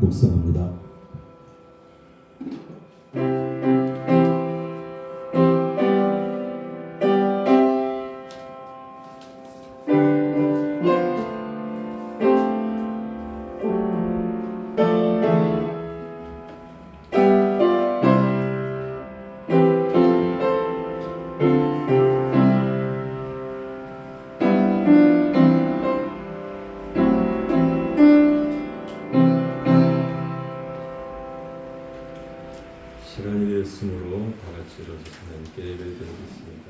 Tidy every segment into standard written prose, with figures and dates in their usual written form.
묵상합니다. 시간이 되었으므로 다 같이 일어서서 하나님께 예배를 드리겠습니다.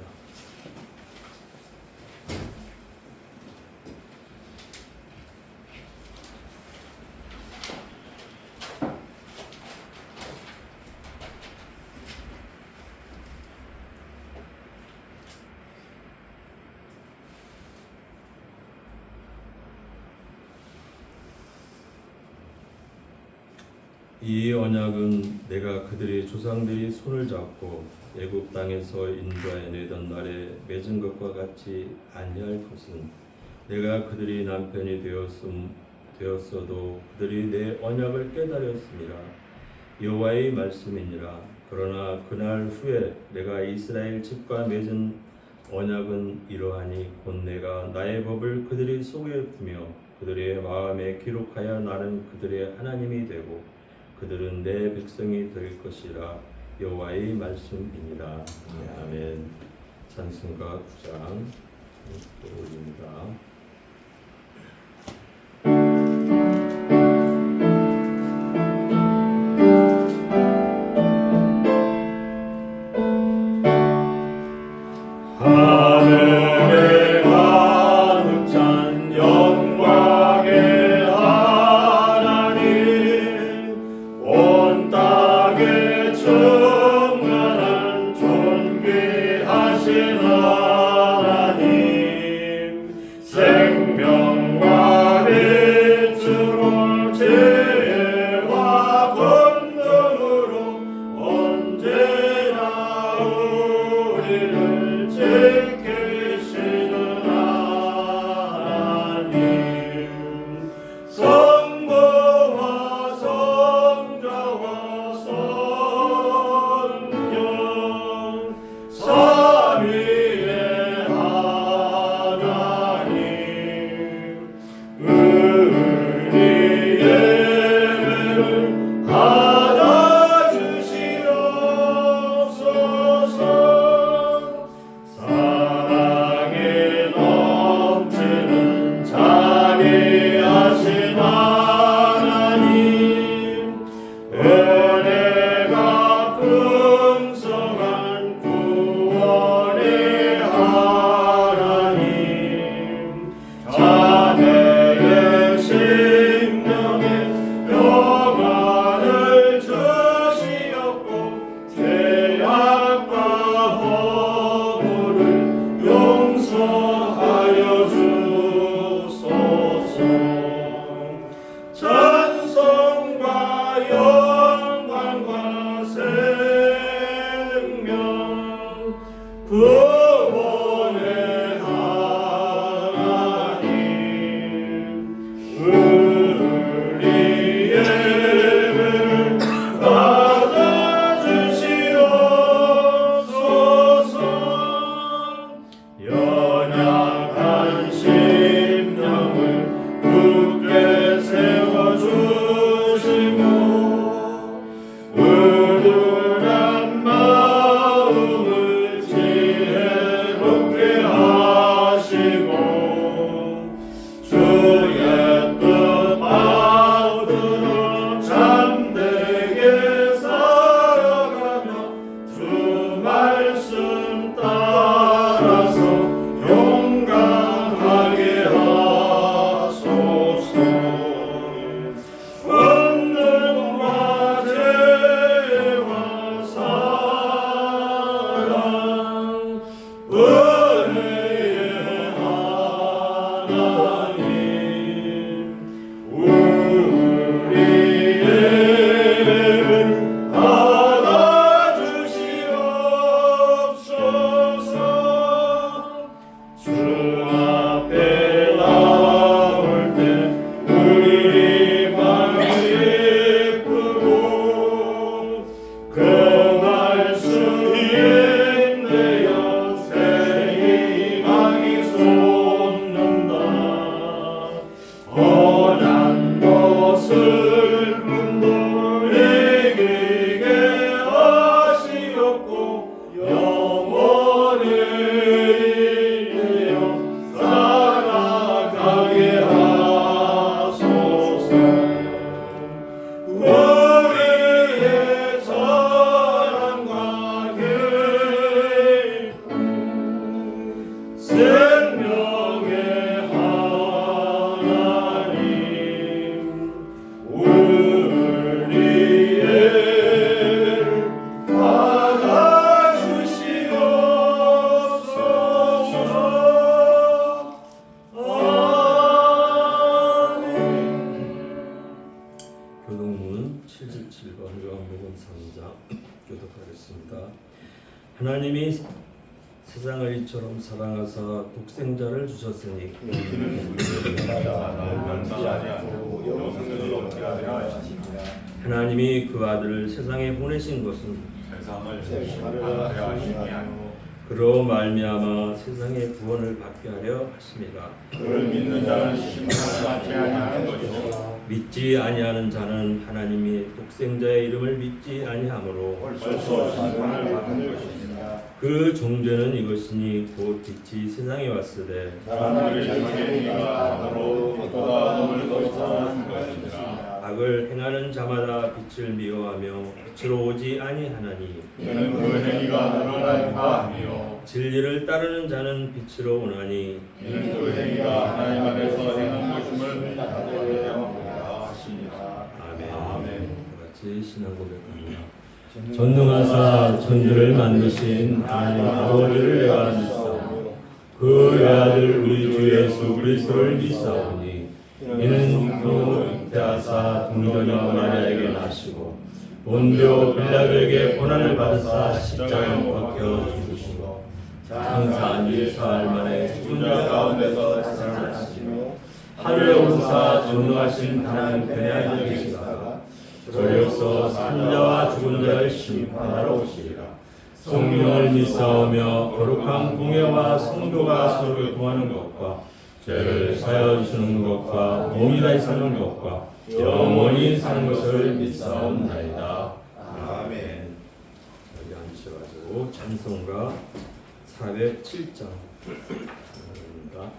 이 언약은 내가 그들의 조상들이 손을 잡고 애굽 땅에서 인도하여 내던 날에 맺은 것과 같이 아니할 것은 내가 그들이 남편이 되었어도 그들이 내 언약을 깨달았습니다. 여호와의 말씀이니라. 그러나 그날 후에 내가 이스라엘 집과 맺은 언약은 이러하니 곧 내가 나의 법을 그들의 속에 두며 그들의 마음에 기록하여 나는 그들의 하나님이 되고 그들은 내 백성이 될 것이라. 여호와의 말씀이니라. 아멘. 찬송가 9장 올립니다. 하나님 교독문 77번 요한복음 3장 교독하겠습니다. 하나님이 세상을 이처럼 사랑하사 독생자를 주셨으니 하나님이 그 아들을 세상에 보내신 것은 그로 말미암아 세상의 구원을 받게 하려 하심이라. 그를 믿는 자는 심판을 받지 아니하는 것이요 믿지 아니하는 자는 하나님이 독생자의 이름을 믿지 아니하므로 벌써 심판을 받는 것입니다. 그 종죄는 이것이니 곧 빛이 세상에 왔으되 사람들을 자기가 악으로 빛보다 어둠을 더 사랑하는 것입니다. 악을 행하는 자마다 빛을 미워하며 빛으로 오지 아니하나니 이는 그 행위가 드러나니까 진리를 따르는 자는 빛으로 오나니 이는 그 행위가 하나님 안에서 행한 것임을 나타내려 하십니다. 아멘. 아멘. 같이 신앙 고백합니다. 전능하사 천지를 만드신 하나님 아버지를 내가 믿사오며 그 외아들 우리 주 예수 그리스도를 믿사오니 이는 성령으로 잉태하사 동정녀 마리아에게 나시고 본dio 빌라도에게 고난을 받으사 십자가에 못 박혀 죽으시고 장사한 지 사흘 만에 죽은 자 가운데서 살아나시며 하늘에 오르사 전능하신 하나님 편에 앉아 계시다가 저리로서 산 자와 죽은 자를 심판하러 오시리라. 성령을 믿사오며 거룩한 공예와 성도가 서로 통하는 것과 죄를 사하여 주시는 것과 몸이 다시 사는 것과 영원히 사는 것을 믿사옵나이다. 아멘. 여기 앉으셔가지고 찬송가 407장 입니다.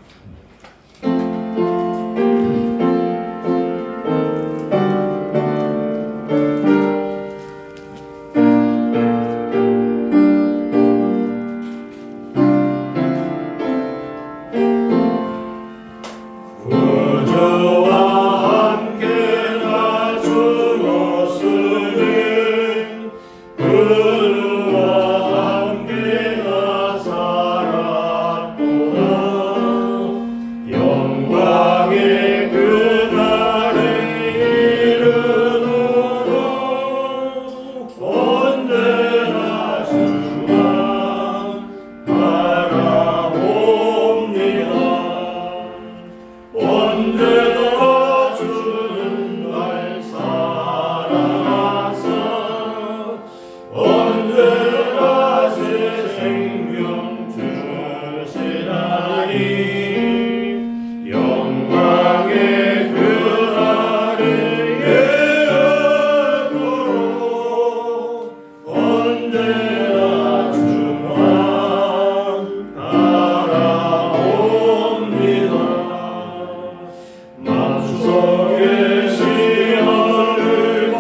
맘속에 시험을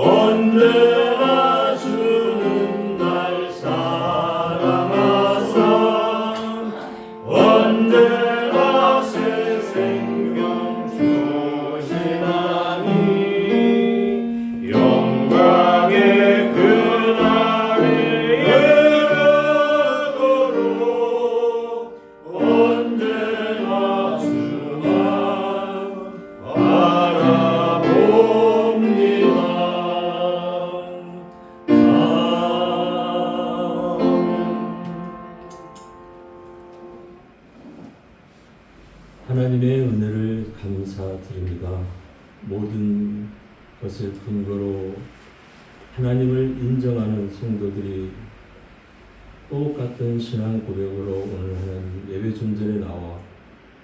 언제나 주는 날 사랑하사 언제나 새 생명 주시나니 영광의 그날에 이르도록 언제나 주만 바라봅니다. 하나님의 은혜를 감사드립니다. 모든 것을 근거로 하나님을 인정하는 성도들이 똑같은 신앙 고백으로 오늘 하나님 예배 존전에 나와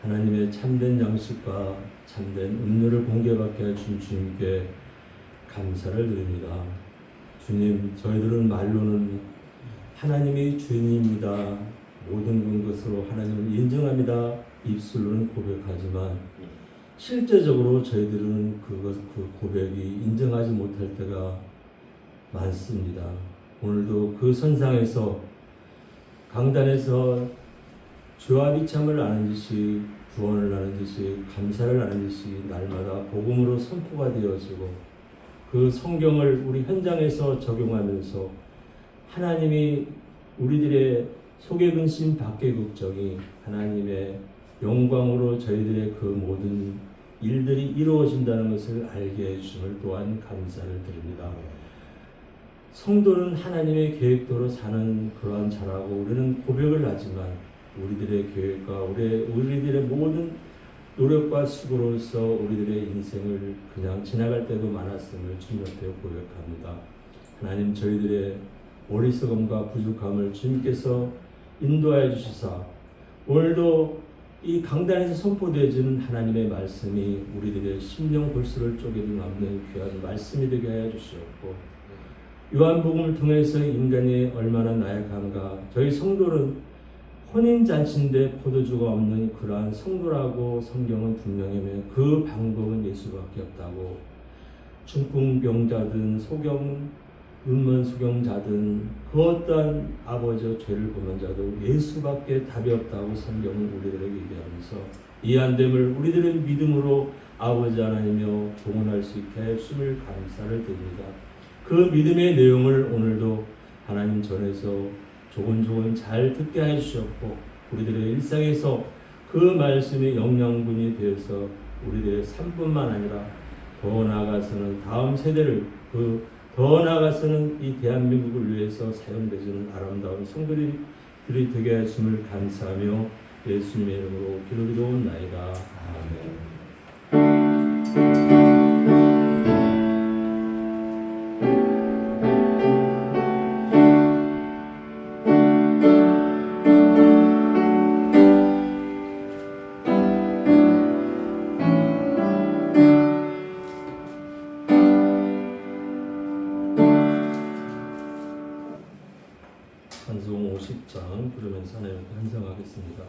하나님의 참된 양식과 참된 음료를 공개받게 하신 주님께 감사를 드립니다. 주님, 저희들은 말로는 하나님이 주인입니다. 모든 것으로 하나님을 인정합니다. 입술로는 고백하지만 실제적으로 저희들은 그 고백이 인정하지 못할 때가 많습니다. 오늘도 그 선상에서 강단에서 죄와 비참을 아는듯이 구원을 아는듯이 감사를 아는듯이 날마다 복음으로 선포가 되어지고 그 성경을 우리 현장에서 적용하면서 하나님이 우리들의 속의 근심 밖의 걱정이 하나님의 영광으로 저희들의 그 모든 일들이 이루어진다는 것을 알게 해주심을 또한 감사를 드립니다. 성도는 하나님의 계획대로 사는 그러한 자라고 우리는 고백을 하지만 우리들의 계획과 우리들의 모든 노력과 수고로서 우리들의 인생을 그냥 지나갈 때도 많았음을 주님 앞에 고백합니다. 하나님, 저희들의 어리석음과 부족함을 주님께서 인도하여 주시사 오늘도 이 강단에서 선포되어지는 하나님의 말씀이 우리들의 심령 골수를 쪼개도 남는 귀한 말씀이 되게 하여 주시옵고 요한복음을 통해서 인간이 얼마나 나약한가, 저희 성도는 혼인잔치인데 포도주가 없는 그러한 성도라고 성경은 분명히 그 방법은 예수밖에 없다고, 중풍병자든 음문 소경자든 그 어떠한 아버지의 죄를 범한 자도 예수밖에 답이 없다고 성경은 우리들에게 얘기하면서 이 안됨을 우리들의 믿음으로 아버지 하나님이여 동원할 수 있게 하심을 감사를 드립니다. 그 믿음의 내용을 오늘도 하나님 전에서 조곤조곤 잘 듣게 해주셨고 우리들의 일상에서 그 말씀의 영양분이 되어서 우리들의 삶뿐만 아니라 더 나아가서는 다음 세대를 더 나아가서는 이 대한민국을 위해서 사용되는 아름다운 성도들이 되게 하심을 감사하며 예수님의 이름으로 기도드리옵나이다. 아멘. 찬송 50장 부르면서 하나님께 찬송하겠습니다.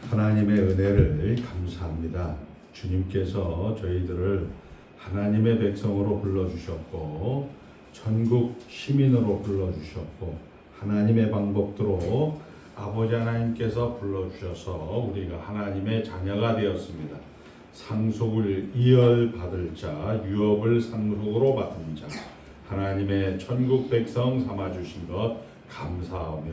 하나님의 은혜를 감사합니다. 주님께서 저희들을 하나님의 백성으로 불러주셨고 전국 시민으로 불러주셨고 하나님의 방법대로 아버지 하나님께서 불러주셔서 우리가 하나님의 자녀가 되었습니다. 상속을 이어받을 자, 유업을 상속으로 받은 자, 하나님의 천국 백성 삼아주신 것 감사하며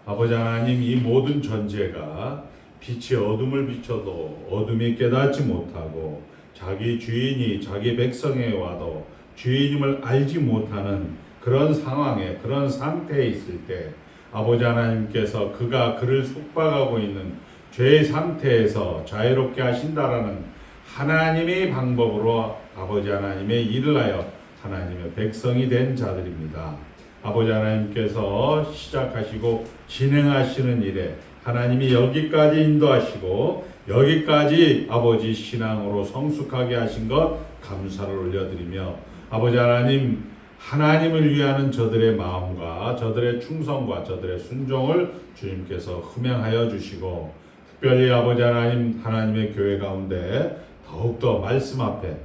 아버지 하나님, 이 모든 전제가 빛이 어둠을 비춰도 어둠이 깨닫지 못하고 자기 주인이 자기 백성에 와도 주인임을 알지 못하는 그런 상황에, 그런 상태에 있을 때 아버지 하나님께서 그가 그를 속박하고 있는 죄의 상태에서 자유롭게 하신다라는 하나님의 방법으로 아버지 하나님의 일을 하여 하나님의 백성이 된 자들입니다. 아버지 하나님께서 시작하시고 진행하시는 일에 하나님이 여기까지 인도하시고 여기까지 아버지 신앙으로 성숙하게 하신 것 감사를 올려드리며 아버지 하나님, 하나님을 위하는 저들의 마음과 저들의 충성과 저들의 순종을 주님께서 흠양하여 주시고 특별히 아버지 하나님, 하나님의 교회 가운데 더욱더 말씀 앞에,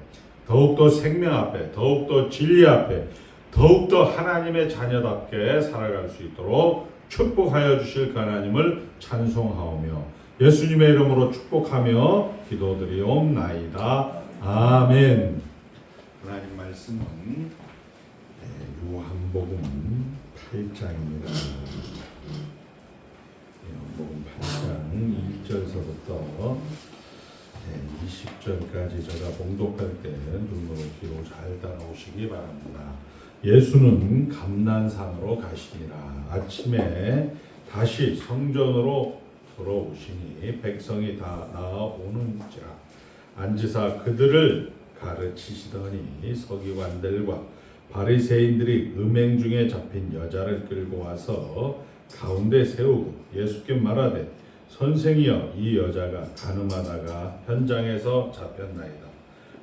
더욱더 생명 앞에, 더욱더 진리 앞에, 더욱더 하나님의 자녀답게 살아갈 수 있도록 축복하여 주실 그 하나님을 찬송하오며 예수님의 이름으로 축복하며 기도드리옵나이다. 아멘. 하나님 말씀은 요한복음 8장입니다. 요한복음 8장 1절서부터 20절까지 제가 봉독할 때 눈으로 귀로 잘 따라오시기 바랍니다. 예수는 감난산으로 가시니라. 아침에 다시 성전으로 돌아오시니 백성이 다 나아오는지라. 앉으사 그들을 가르치시더니 서기관들과 바리새인들이 음행 중에 잡힌 여자를 끌고 와서 가운데 세우고 예수께 말하되 선생이여, 이 여자가 간음하다가 현장에서 잡혔나이다.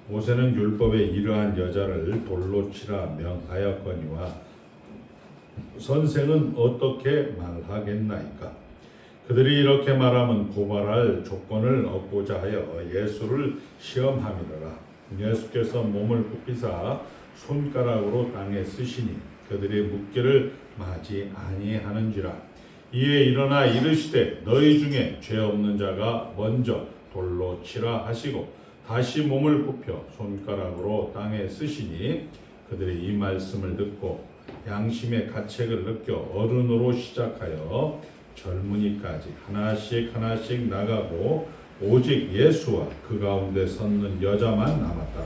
모세는 율법에 이러한 여자를 돌로 치라 명하였거니와 선생은 어떻게 말하겠나이까? 그들이 이렇게 말하면 고발할 조건을 얻고자 하여 예수를 시험함이더라. 예수께서 몸을 굽히사 손가락으로 땅에 쓰시니 그들이 묻기를 마지 아니하는지라. 이에 일어나 이르시되 너희 중에 죄 없는 자가 먼저 돌로 치라 하시고 다시 몸을 굽혀 손가락으로 땅에 쓰시니 그들이 이 말씀을 듣고 양심의 가책을 느껴 어른으로 시작하여 젊은이까지 하나씩 하나씩 나가고 오직 예수와 그 가운데 섰는 여자만 남았다.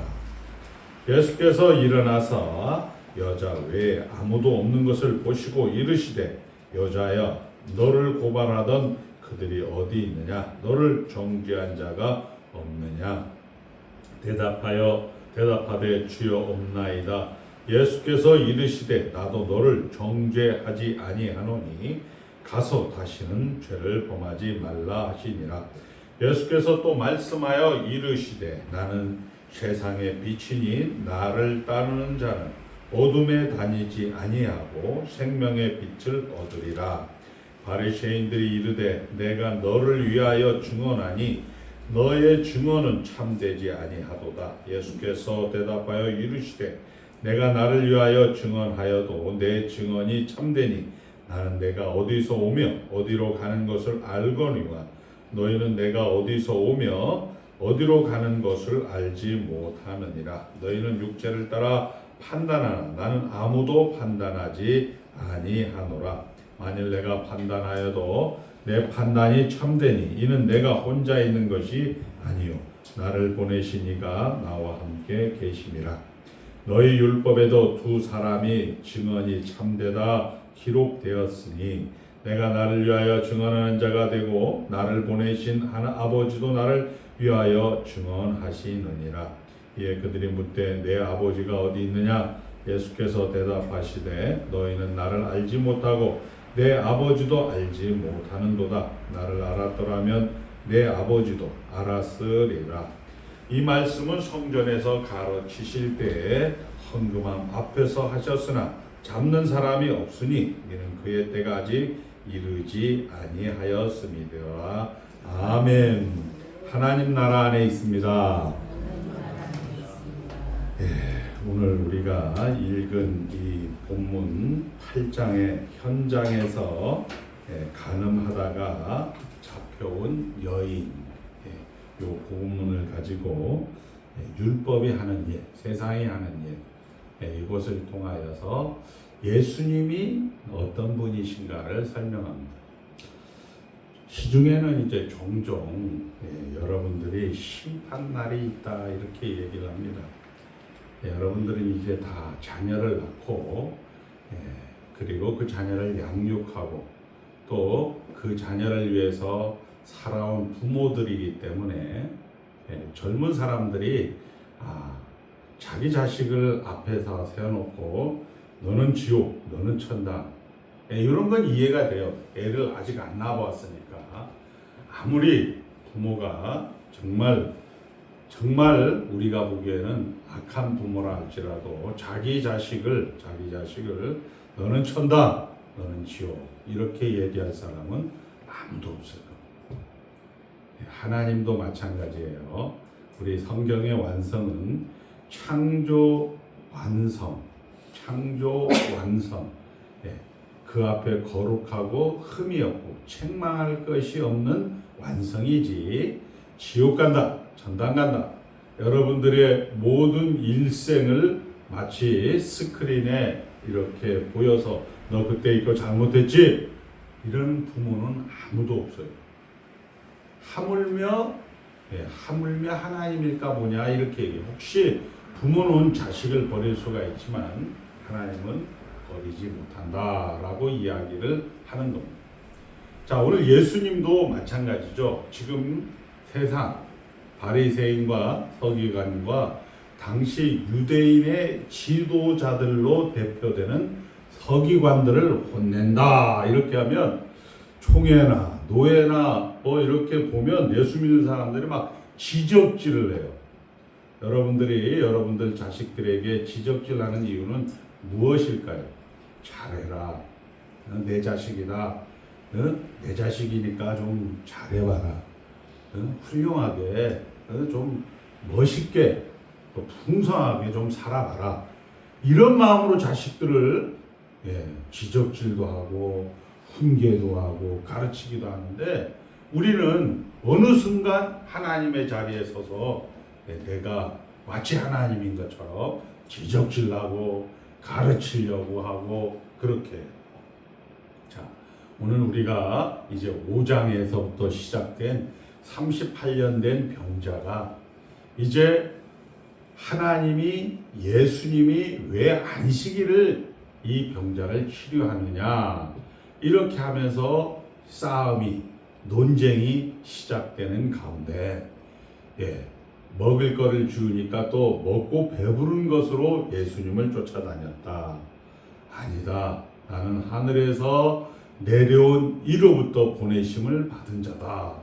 예수께서 일어나사 여자 외에 아무도 없는 것을 보시고 이르시되 여자여, 너를 고발하던 그들이 어디 있느냐? 너를 정죄한 자가 없느냐? 대답하되 주여 없나이다. 예수께서 이르시되 나도 너를 정죄하지 아니하노니 가서 다시는 죄를 범하지 말라 하시니라. 예수께서 또 말씀하여 이르시되 나는 세상의 빛이니 나를 따르는 자는 어둠에 다니지 아니하고 생명의 빛을 얻으리라. 바리새인들이 이르되 내가 너를 위하여 증언하니 너의 증언은 참되지 아니하도다. 예수께서 대답하여 이르시되 내가 나를 위하여 증언하여도 내 증언이 참되니 나는 내가 어디서 오며 어디로 가는 것을 알거니와 너희는 내가 어디서 오며 어디로 가는 것을 알지 못하느니라. 너희는 육체를 따라 판단하나 나는 아무도 판단하지 아니하노라. 만일 내가 판단하여도 내 판단이 참되니 이는 내가 혼자 있는 것이 아니요 나를 보내신 이가 나와 함께 계심이라. 너희 율법에도 두 사람이 증언이 참되다 기록되었으니 내가 나를 위하여 증언하는 자가 되고 나를 보내신 하나 아버지도 나를 위하여 증언하시느니라. 이에 그들이 묻되 내 아버지가 어디 있느냐? 예수께서 대답하시되 너희는 나를 알지 못하고 내 아버지도 알지 못하는도다. 나를 알았더라면 내 아버지도 알았으리라. 이 말씀은 성전에서 가르치실 때에 헌금함 앞에서 하셨으나 잡는 사람이 없으니 이는 그의 때가 아직 이르지 아니하였음이되라. 아멘. 아멘. 하나님 나라 안에 있습니다. 오늘 우리가 읽은 이 본문 8장의 현장에서 간음하다가 잡혀온 여인, 이 본문을 가지고 율법이 하는 일, 세상이 하는 일, 이것을 통하여서 예수님이 어떤 분이신가를 설명합니다. 시중에는 이제 종종 여러분들이 심판날이 있다 이렇게 얘기를 합니다. 여러분들은 이제 다 자녀를 낳고 그리고 그 자녀를 양육하고 또 그 자녀를 위해서 살아온 부모들이기 때문에 젊은 사람들이 자기 자식을 앞에서 세워놓고 너는 지옥, 너는 천당, 이런 건 이해가 돼요. 애를 아직 안 낳아봤으니까. 아무리 부모가 정말 우리가 보기에는 악한 부모라 할지라도 자기 자식을 너는 천당, 너는 지옥 이렇게 얘기할 사람은 아무도 없을 겁니다. 하나님도 마찬가지예요. 우리 성경의 완성은 창조 완성. 그 앞에 거룩하고 흠이 없고 책망할 것이 없는 완성이지 지옥 간다, 천당 간다. 여러분들의 모든 일생을 마치 스크린에 이렇게 보여서 너 그때 이거 잘못했지? 이런 부모는 아무도 없어요. 하물며 하나님일까 보냐 이렇게 얘기해요. 혹시 부모는 자식을 버릴 수가 있지만 하나님은 버리지 못한다라고 이야기를 하는 겁니다. 자, 오늘 예수님도 마찬가지죠. 지금 세상 바리새인과 서기관과 당시 유대인의 지도자들로 대표되는 서기관들을 혼낸다 이렇게 하면 총회나 노회나 이렇게 보면 예수 믿는 사람들이 막 지적질을 해요. 여러분들이 여러분들 자식들에게 지적질하는 이유는 무엇일까요? 잘해라. 내 자식이다. 내 자식이니까 좀 잘해봐라. 훌륭하게, 좀 멋있게, 풍성하게 좀 살아봐라. 이런 마음으로 자식들을 지적질도 하고 훈계도 하고 가르치기도 하는데 우리는 어느 순간 하나님의 자리에 서서 내가 마치 하나님인 것처럼 지적질하고 가르치려고 하고 그렇게. 자, 오늘 우리가 이제 5장에서부터 시작된 38년 된 병자가 이제 하나님이 예수님이 왜 안식일을 이 병자를 치료하느냐 이렇게 하면서 싸움이 논쟁이 시작되는 가운데 먹을 거를 주니까 또 먹고 배부른 것으로 예수님을 쫓아다녔다. 아니다. 나는 하늘에서 내려온 이로부터 보내심을 받은 자다.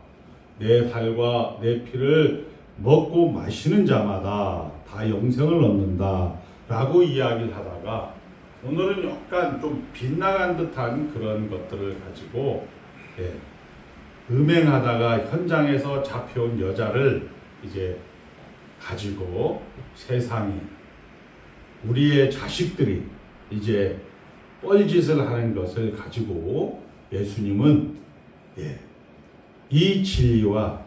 내 살과 내 피를 먹고 마시는 자마다 다 영생을 얻는다. 라고 이야기를 하다가 오늘은 약간 좀 빗나간 듯한 그런 것들을 가지고 음행하다가 현장에서 잡혀온 여자를 이제 가지고 세상이 우리의 자식들이 이제 뻘짓을 하는 것을 가지고 예수님은 이 진리와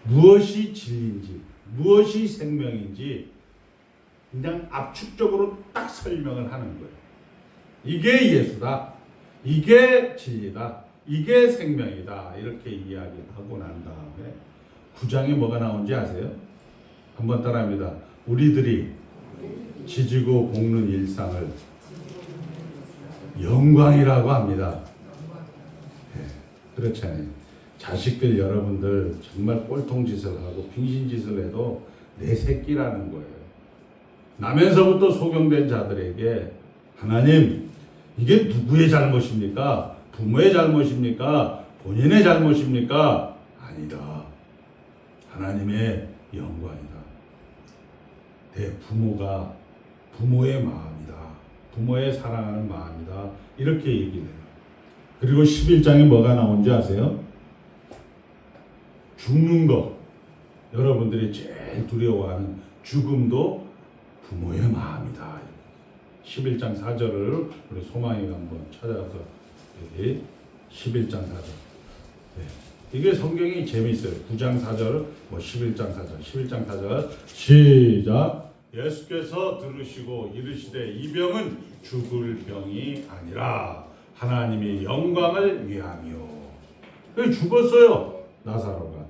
무엇이 진리인지 무엇이 생명인지 그냥 압축적으로 딱 설명을 하는 거예요. 이게 예수다. 이게 진리다. 이게 생명이다. 이렇게 이야기를 하고 난 다음에 9장에 뭐가 나온지 아세요? 한번 따라합니다. 우리들이 지지고 볶는 일상을 영광이라고 합니다. 그렇잖아요. 자식들 여러분들 정말 꼴통짓을 하고 빙신짓을 해도 내 새끼라는 거예요. 나면서부터 소경된 자들에게 하나님 이게 누구의 잘못입니까? 부모의 잘못입니까? 본인의 잘못입니까? 아니다. 하나님의 영광이다. 내 부모가 부모의 마음이다. 부모의 사랑하는 마음이다. 이렇게 얘기를 해요. 그리고 11장에 뭐가 나온지 아세요? 죽는 거, 여러분들이 제일 두려워하는 죽음도 부모의 마음이다. 11장 4절을 우리 소망이가 한번 찾아서 여기 11장 4절. 네. 이게 성경이 재미있어요. 9장 4절, 11장 4절, 11장 4절 시작. 예수께서 들으시고 이르시되 이 병은 죽을 병이 아니라 하나님의 영광을 위함이요. 죽었어요, 나사로가.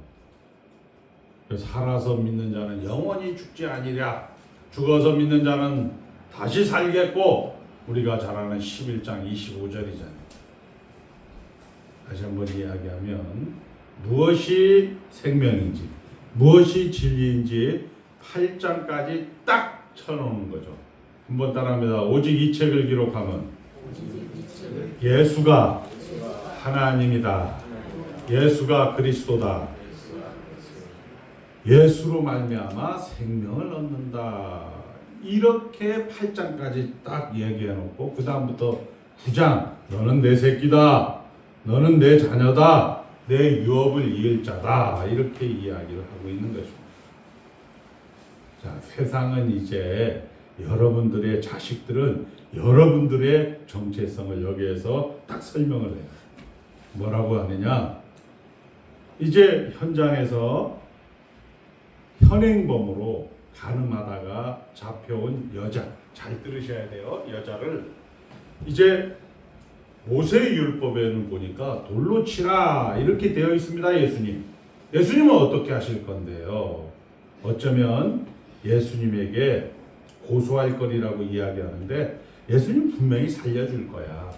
살아서 믿는 자는 영원히 죽지 아니랴. 죽어서 믿는 자는 다시 살겠고, 우리가 잘 아는 11장 25절이잖아요. 다시 한번 이야기하면 무엇이 생명인지 무엇이 진리인지 8장까지 딱 쳐놓는 거죠. 한번 따라합니다. 오직 이 책을 기록하면 예수가 하나님이다. 예수가 그리스도다. 예수로 말미암아 생명을 얻는다. 이렇게 8장까지 딱 얘기해놓고 그 다음부터 9장 너는 내 새끼다. 너는 내 자녀다. 내 유업을 이을 자다. 이렇게 이야기를 하고 있는 것입니다. 자, 세상은 이제 여러분들의 자식들은 여러분들의 정체성을 여기에서 딱 설명을 해요. 뭐라고 하느냐? 이제 현장에서 현행범으로 가늠하다가 잡혀온 여자, 잘 들으셔야 돼요. 여자를 이제 모세의 율법에는 보니까 돌로 치라 이렇게 되어 있습니다. 예수님은 어떻게 하실 건데요? 어쩌면 예수님에게 고소할 거리라고 이야기하는데 예수님 분명히 살려줄 거야.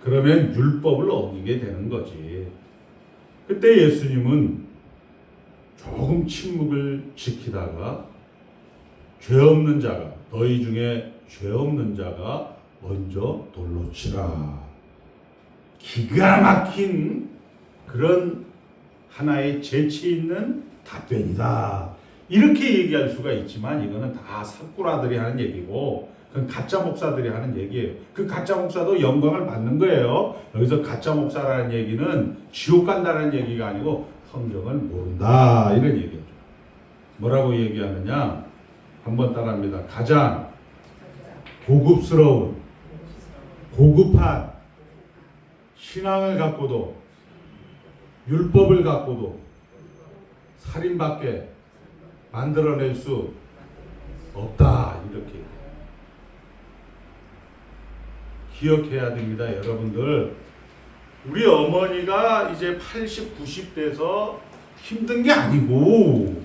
그러면 율법을 어기게 되는 거지. 그때 예수님은 조금 침묵을 지키다가 죄 없는 자가, 너희 중에 죄 없는 자가 먼저 돌로 치라. 기가 막힌 그런 하나의 재치 있는 답변이다. 이렇게 얘기할 수가 있지만 이거는 다 사꾸라들이 하는 얘기고 그건 가짜 목사들이 하는 얘기예요. 그 가짜 목사도 영광을 받는 거예요. 여기서 가짜 목사라는 얘기는 지옥 간다는 얘기가 아니고 성경을 모른다 이런 얘기죠. 뭐라고 얘기하느냐? 한번 따라합니다. 가장 고급스러운 고급한 신앙을 갖고도 율법을 갖고도 살인밖에 만들어낼 수 없다 이렇게 기억해야 됩니다. 여러분들, 우리 어머니가 이제 80, 90 돼서 힘든 게 아니고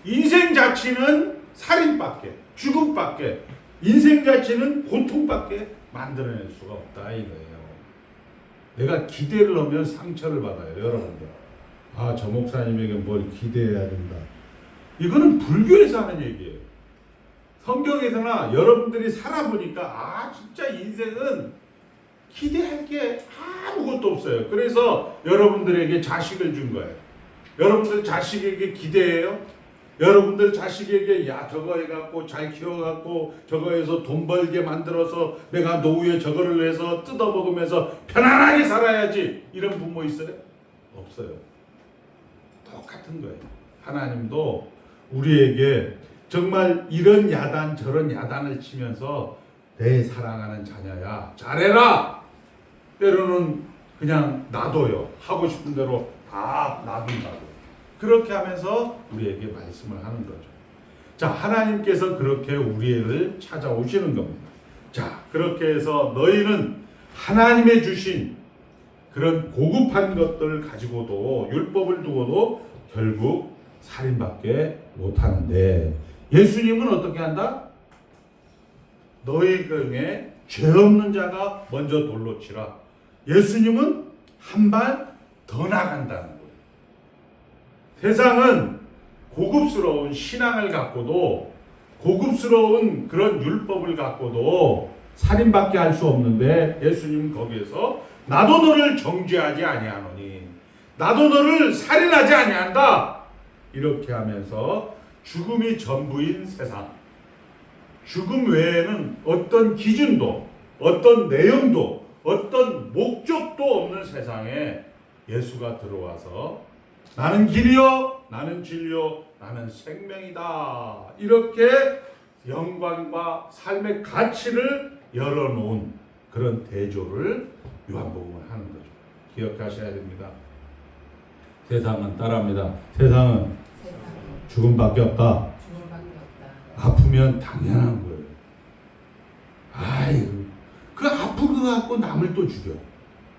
인생 자체는 살인밖에, 죽음밖에, 인생 자체는 고통밖에 만들어낼 수가 없다 이거예요. 내가 기대를 넣으면 상처를 받아요. 여러분들, 아, 저 목사님에게 뭘 기대해야 된다. 이거는 불교에서 하는 얘기예요. 성경에서나 여러분들이 살아보니까 아, 진짜 인생은 기대할 게 아무것도 없어요. 그래서 여러분들에게 자식을 준 거예요. 여러분들 자식에게 기대해요? 여러분들 자식에게 야, 저거 해갖고 잘 키워갖고 저거에서 돈 벌게 만들어서 내가 노후에 저거를 해서 뜯어먹으면서 편안하게 살아야지, 이런 부모 있어요? 없어요. 똑같은 거예요. 하나님도 우리에게 정말 이런 야단 저런 야단을 치면서 내 사랑하는 자녀야 잘해라, 때로는 그냥 놔둬요. 하고 싶은 대로 다 놔둔다고. 그렇게 하면서 우리에게 말씀을 하는 거죠. 자, 하나님께서 그렇게 우리를 찾아오시는 겁니다. 자, 그렇게 해서 너희는 하나님의 주신 그런 고급한 것들 가지고도, 율법을 두고도 결국 살인밖에 못하는데, 예수님은 어떻게 한다? 너희 중에 죄 없는 자가 먼저 돌로 치라. 예수님은 한 발 더 나간다는 거예요. 세상은 고급스러운 신앙을 갖고도, 고급스러운 그런 율법을 갖고도 살인밖에 할 수 없는데, 예수님은 거기에서 나도 너를 정죄하지 아니하노니, 나도 너를 살인하지 아니한다, 이렇게 하면서 죽음이 전부인 세상, 죽음 외에는 어떤 기준도, 어떤 내용도, 어떤 목적도 없는 세상에 예수가 들어와서 나는 길이요, 나는 진리요, 나는 생명이다. 이렇게 영광과 삶의 가치를 열어놓은 그런 대조를 요한복음을 하는 거죠. 기억하셔야 됩니다. 세상은 따라합니다. 세상은 죽음밖에 없다. 아프면 당연한 거예요. 아이고, 그 아픈 거 갖고 남을 또 죽여.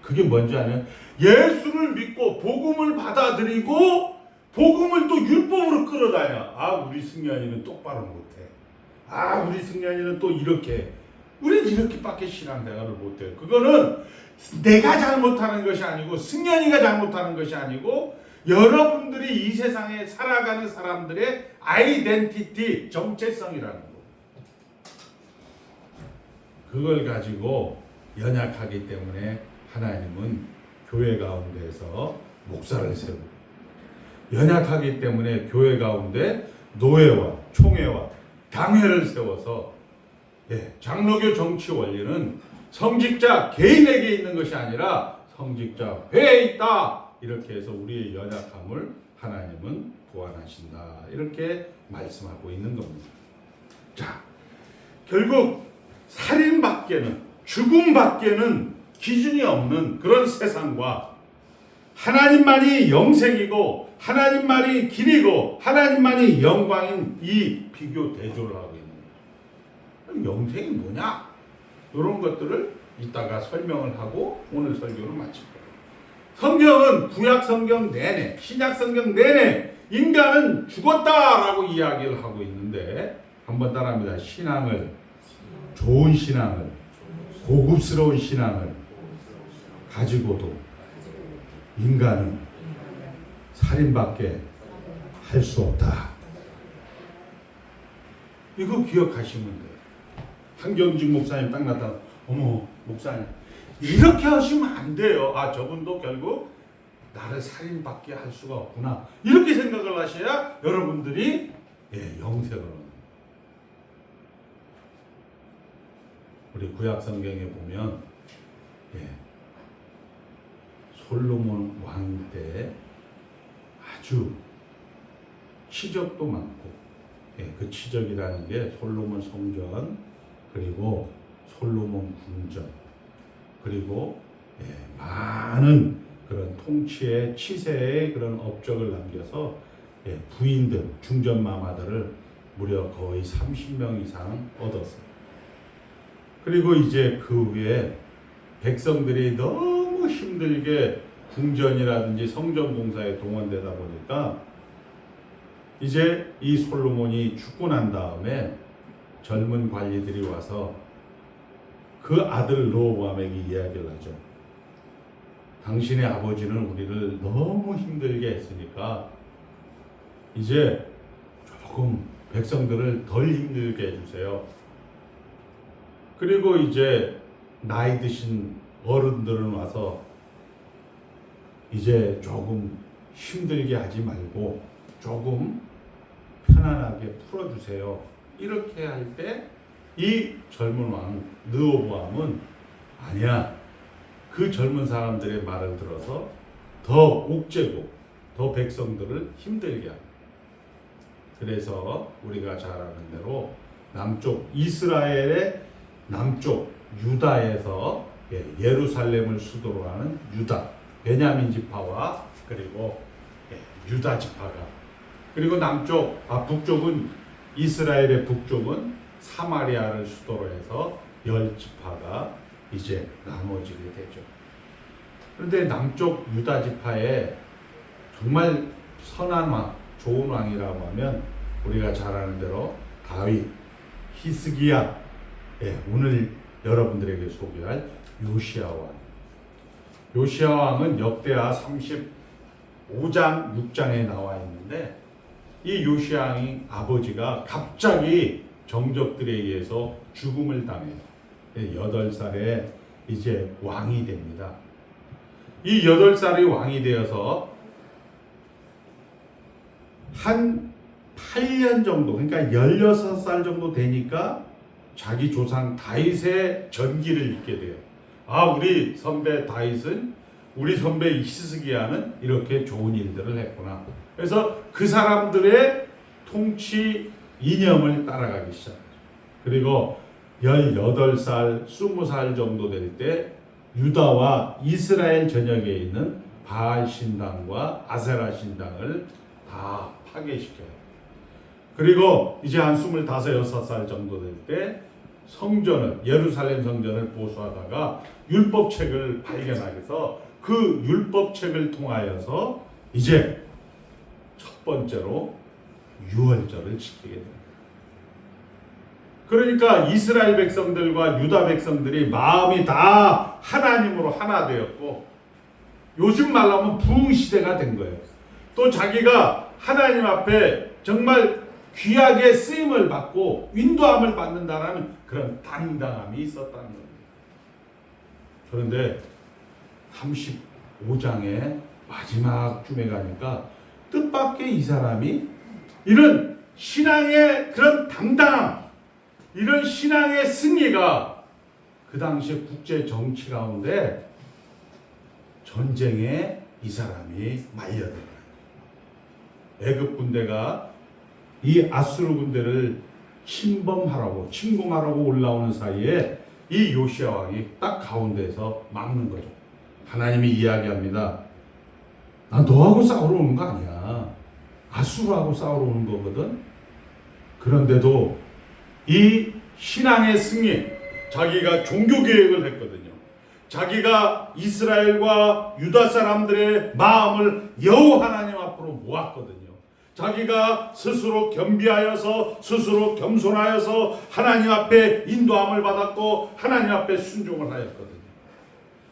그게 뭔지 아냐? 예수를 믿고 복음을 받아들이고 복음을 또 율법으로 끌어다녀. 아, 우리 승려이는 똑바로 못해. 아, 우리 승려이는 또 이렇게. 우린 이렇게밖에 신앙생활을 못해요. 그거는 내가 잘못하는 것이 아니고 승려이가 잘못하는 것이 아니고 여러분들이 이 세상에 살아가는 사람들의 아이덴티티, 정체성이라는 거. 그걸 가지고 연약하기 때문에 하나님은 교회 가운데에서 목사를 세우고, 연약하기 때문에 교회 가운데 노회와 총회와 당회를 세워서, 장로교 정치 원리는 성직자 개인에게 있는 것이 아니라 성직자 회에 있다. 이렇게 해서 우리의 연약함을 하나님은 보완하신다. 이렇게 말씀하고 있는 겁니다. 자, 결국 살인밖에는, 죽음밖에는 기준이 없는 그런 세상과 하나님만이 영생이고 하나님만이 길이고 하나님만이 영광인 이 비교 대조를 하고 있는 거예요. 영생이 뭐냐? 이런 것들을 이따가 설명을 하고 오늘 설교를 마칠 거예요. 성경은 구약 성경 내내, 신약 성경 내내 인간은 죽었다라고 이야기를 하고 있는데, 한번 따라합니다. 신앙을, 좋은 신앙을, 고급스러운 신앙을 가지고도 인간은 살인밖에 할 수 없다. 이거 기억하시면 돼요. 한경직 목사님 딱 나타나, 어머 목사님 이렇게 하시면 안 돼요. 아, 저분도 결국 나를 살인밖에 할 수가 없구나. 이렇게 생각을 하셔야 여러분들이 영생을 얻는. 우리 구약 성경에 보면 솔로몬 왕 때 아주 치적도 많고, 그 치적이라는 게 솔로몬 성전, 그리고 솔로몬 궁전, 그리고 많은 그런 통치의 치세의 그런 업적을 남겨서 부인들, 중전마마들을 무려 거의 30명 이상 얻었어요. 그리고 이제 그 후에 백성들이 너무 힘들게 궁전이라든지 성전 공사에 동원되다 보니까 이제 이 솔로몬이 죽고 난 다음에 젊은 관리들이 와서 그 아들 르호보암에게 이야기를 하죠. 당신의 아버지는 우리를 너무 힘들게 했으니까 이제 조금 백성들을 덜 힘들게 해주세요. 그리고 이제 나이 드신 어른들은 와서 이제 조금 힘들게 하지 말고 조금 편안하게 풀어주세요. 이렇게 할 때 이 젊은 왕 르호보암은 아니야, 그 젊은 사람들의 말을 들어서 더 옥죄고 더 백성들을 힘들게 합니다. 그래서 우리가 잘 아는 대로 남쪽 이스라엘의 남쪽 유다에서 예루살렘을 수도로 하는 유다, 베냐민 지파와 그리고 유다 지파가, 그리고 북쪽은 이스라엘의 북쪽은 사마리아를 수도로 해서 10지파가 이제 나눠지게 되죠. 그런데 남쪽 유다 지파에 정말 선한 왕, 좋은 왕이라고 하면 우리가 잘 아는 대로 다윗, 히스기야, 오늘 여러분들에게 소개할 요시야 왕. 요시야 왕은 역대하 35장, 6장에 나와 있는데, 이 요시야 왕이 아버지가 갑자기 정적들에 의해서 죽음을 당해요. 8살에 이제 왕이 됩니다. 이 8살이 왕이 되어서 한 8년 정도, 그러니까 16살 정도 되니까 자기 조상 다윗의 전기를 입게 돼요. 아, 우리 선배 다윗은 우리 선배 히스기야는 이렇게 좋은 일들을 했구나. 그래서 그 사람들의 통치 이념을 따라가기 시작하죠. 그리고 18살, 20살 정도 될 때 유다와 이스라엘 전역에 있는 바알 신당과 아세라 신당을 다 파괴시켜요. 그리고 이제 한 25, 6살 정도 될 때 성전을, 예루살렘 성전을 보수하다가 율법책을 발견하여서 그 율법책을 통하여서 이제 첫 번째로 유월절을 지키게 됩니다. 그러니까 이스라엘 백성들과 유다 백성들이 마음이 다 하나님으로 하나 되었고, 요즘 말로 하면 부흥시대가 된 거예요. 또 자기가 하나님 앞에 정말 귀하게 쓰임을 받고 인도함을 받는다라는 그런 당당함이 있었다는 겁니다. 그런데 35장의 마지막 쯤에 가니까 뜻밖의 이 사람이 이런 신앙의 그런 당당함, 이런 신앙의 승리가 그 당시에 국제 정치 가운데 전쟁에 이 사람이 말려들어요. 애굽 군대가 이 아수르 군대를 침공하라고 올라오는 사이에 이 요시야 왕이 딱 가운데에서 막는 거죠. 하나님이 이야기합니다. 난 너하고 싸우러 오는 거 아니야. 아수르하고 싸우러 오는 거거든. 그런데도 이 신앙의 승리, 자기가 종교 개혁을 했거든요. 자기가 이스라엘과 유다 사람들의 마음을 여호와 하나님 앞으로 모았거든요. 자기가 스스로 겸비하여서, 스스로 겸손하여서 하나님 앞에 인도함을 받았고 하나님 앞에 순종을 하였거든요.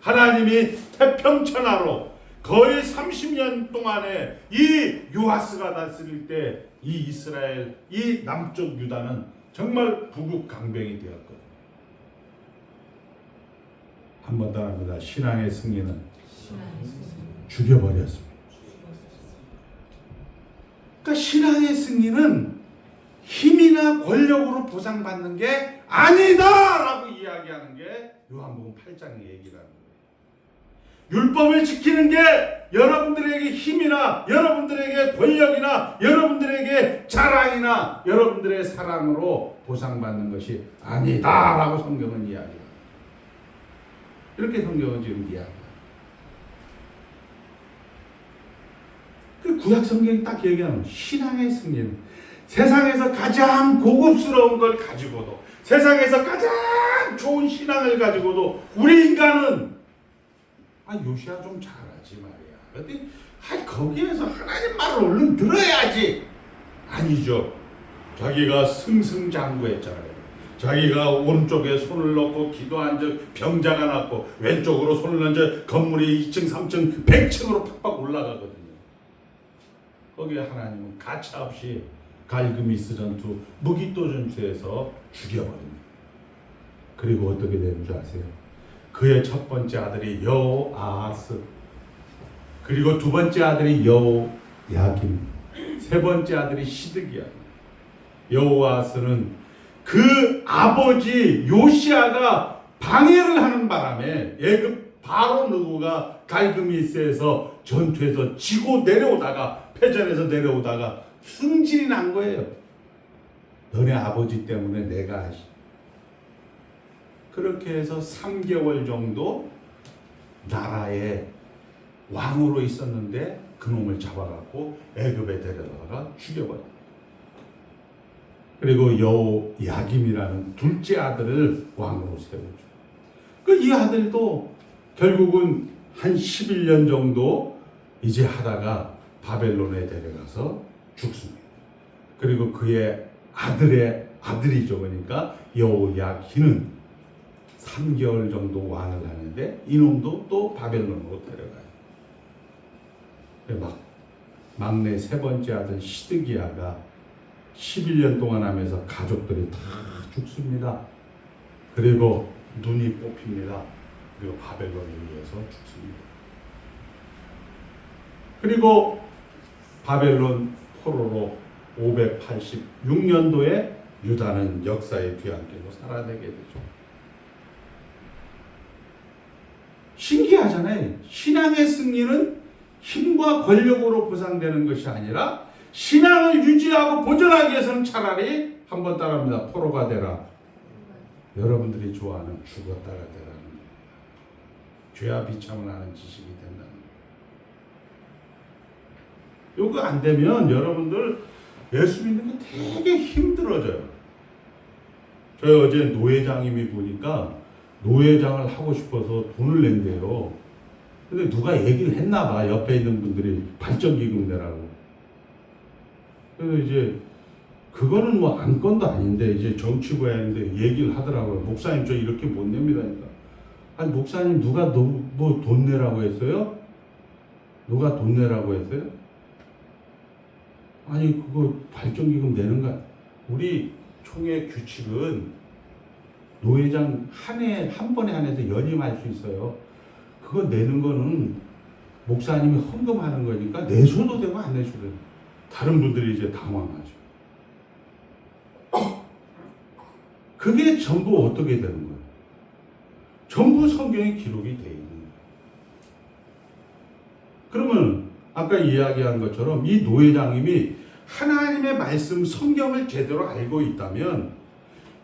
하나님이 태평천하로 거의 30년 동안에 이 요아스가 다스릴 때 이 이스라엘, 이 남쪽 유다는 정말 부국강병이 되었거든요. 한 번 더 합니다. 신앙의 승리는 죽여버렸습니다. 그러니까 신앙의 승리는 힘이나 권력으로 보상받는 게 아니다라고 이야기하는 게 요한복음 8장의 얘기라는 거예요. 율법을 지키는 게 여러분들에게 힘이나 여러분들에게 권력이나 여러분들에게 자랑이나 여러분들의 사랑으로 보상받는 것이 아니다라고 성경은 이야기합니다. 이렇게 성경은 지금 이야기합니다. 그 구약 성경이 딱 얘기하는 신앙의 승리는 세상에서 가장 고급스러운 걸 가지고도, 세상에서 가장 좋은 신앙을 가지고도 우리 인간은 요시야 좀 잘하지 말이야. 근데 거기에서 하나님 말을 얼른 들어야지. 아니죠. 자기가 승승장구했잖아요. 자기가 오른쪽에 손을 넣고 기도한 적 병자가 났고, 왼쪽으로 손을 넣은 적 건물이 2층, 3층, 100층으로 팍팍 올라가거든요. 거기에 하나님은 가차없이 갈그미스 전투, 무기또 전투에서 죽여버립니다. 그리고 어떻게 되는 줄 아세요? 그의 첫 번째 아들이 여호아하스, 그리고 두 번째 아들이 여호야김, 세 번째 아들이 시드기야. 여호아하스는 그 아버지 요시아가 방해를 하는 바람에 애굽 바로 느고가 갈그미스에서 전투에서 지고 내려오다가, 패전에서 내려오다가 승진이 난 거예요. 너네 아버지 때문에 내가 그렇게 해서 3개월 정도 나라의 왕으로 있었는데 그놈을 잡아갖고 애굽에 데려다가 죽여버렸다. 그리고 여호야김이라는 둘째 아들을 왕으로 세우죠. 이 아들도 결국은 한 11년 정도 이제 하다가 바벨론에 데려가서 죽습니다. 그리고 그의 아들의 아들이죠. 그러니까 여호야긴은 3개월 정도 왕을 하는데 이놈도 또 바벨론으로 데려가요. 막내 세 번째 아들 시드기야가 11년 동안 하면서 가족들이 다 죽습니다. 그리고 눈이 뽑힙니다. 그리고 바벨론에 의해서 죽습니다. 그리고 바벨론 포로로 586년도에 유다는 역사의 뒤안길로 살아내게 되죠. 신기하잖아요. 신앙의 승리는 힘과 권력으로 보상되는 것이 아니라 신앙을 유지하고 보존하기 위해서는 차라리 한번 따라합니다. 포로가 되라. 여러분들이 좋아하는 죽었다가 되라는 거예요. 죄와 비참을 하는 지식이 된다는 거예요. 이거 안 되면 여러분들 예수 믿는 게 되게 힘들어져요. 저희 어제 노회장님이 보니까 노회장을 하고 싶어서 돈을 낸대요. 근데 누가 얘기를 했나 봐. 옆에 있는 분들이 발전기금 내라고. 그래서 이제 그거는 뭐 안건도 아닌데 이제 정치부에 있는데 얘기를 하더라고요. 목사님 저 이렇게 못 냅니다. 그러니까. 아니 목사님 누가 뭐 돈 내라고 했어요? 누가 돈 내라고 했어요? 아니 그거 발전기금 내는 거 우리 총회 규칙은 노회장 한 번에 한해서 연임할 수 있어요. 그거 내는 거는 목사님이 헌금하는 거니까 내셔도 되고 안 내셔도 되고. 다른 분들이 이제 당황하죠. 그게 전부 어떻게 되는 거예요? 전부 성경에 기록이 되어 있는 거예요. 그러면 아까 이야기한 것처럼 이 노회장님이 하나님의 말씀 성경을 제대로 알고 있다면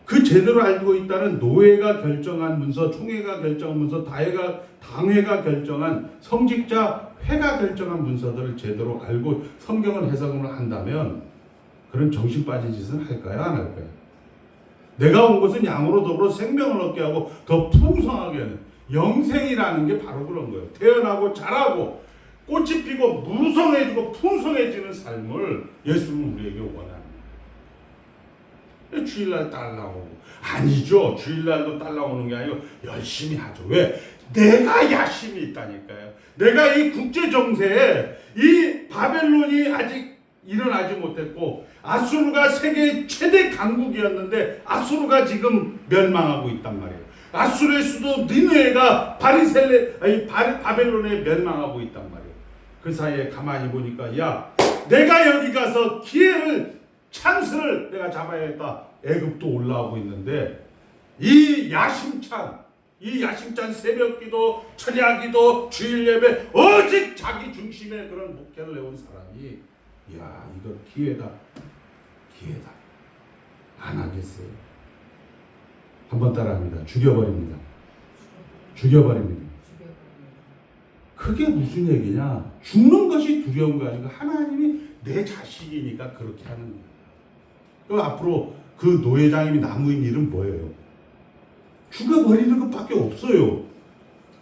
그 제대로 알고 있다는 노회가 결정한 문서, 총회가 결정한 문서, 당회가 결정한 성직자 회가 결정한 문서들을 제대로 알고 성경을 해석을 한다면 그런 정신 빠진 짓은 할까요? 안 할까요? 내가 온 것은 양으로 더불어 생명을 얻게 하고 더 풍성하게 하는 영생이라는 게 바로 그런 거예요. 태어나고 자라고 꽃이 피고 무성해지고 풍성해지는 삶을 예수는 우리에게 원하는 거예요. 주일날 딸 나오고 아니죠. 주일날도 딸 나오는 게 아니고 열심히 하죠. 왜? 내가 야심이 있다니까요. 내가 이 국제정세에 이 바벨론이 아직 일어나지 못했고 아수르가 세계 최대 강국이었는데 아수르가 지금 멸망하고 있단 말이에요. 아수르의 수도 니느웨가 바벨론에 멸망하고 있단 말이에요. 그 사이에 가만히 보니까 야 내가 여기 가서 찬스를 내가 잡아야겠다. 애굽도 올라오고 있는데 이 야심찬 새벽기도 철야기도 주일예배 오직 자기 중심의 그런 목회를 해온 사람이 야 이거 기회다 안 하겠어요. 한번 따라합니다. 죽여버립니다. 그게 무슨 얘기냐? 죽는 것이 두려운 거 아니고 하나님이 내 자식이니까 그렇게 하는 거예요. 그럼 앞으로 그 노회장님이 남은 일은 뭐예요? 죽여버리는 것밖에 없어요.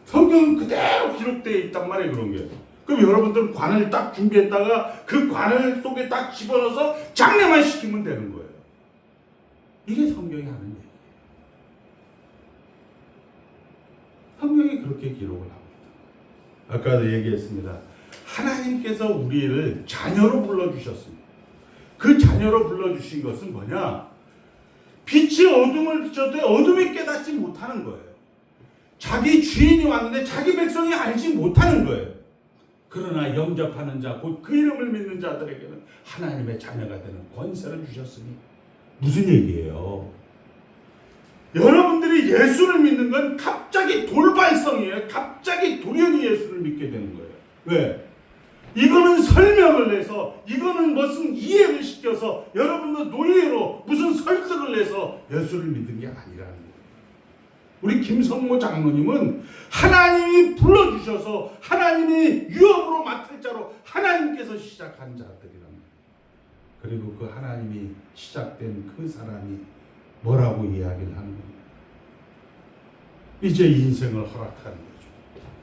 성경은 그대로 기록되어 있단 말이에요. 그런 게. 그럼 여러분들은 관을 딱 준비했다가 그 관을 속에 딱 집어넣어서 장례만 시키면 되는 거예요. 이게 성경이 하는 얘기예요. 성경이 그렇게 기록을 합니다. 아까도 얘기했습니다. 하나님께서 우리를 자녀로 불러주셨습니다. 그 자녀로 불러주신 것은 뭐냐? 빛이 어둠을 비춰도 어둠이 깨닫지 못하는 거예요. 자기 주인이 왔는데 자기 백성이 알지 못하는 거예요. 그러나 영접하는 자, 곧 그 이름을 믿는 자들에게는 하나님의 자녀가 되는 권세를 주셨으니 무슨 얘기예요? 여러분들이 예수를 믿는 건 갑자기 돌발성이에요. 갑자기 돌연히 예수를 믿게 되는 거예요. 왜? 이거는 설명을 해서 이거는 무슨 이해를 시켜서 여러분들 논리로 무슨 설득을 해서 예수를 믿는 게 아니라는 거예요. 우리 김성모 장로님은 하나님이 불러주셔서 하나님이 유업으로 맡을 자로 하나님께서 시작한 자들이랍니다. 그리고 그 하나님이 시작된 그 사람이 뭐라고 이야기를 하는 겁니다. 이제 인생을 허락하는 거죠.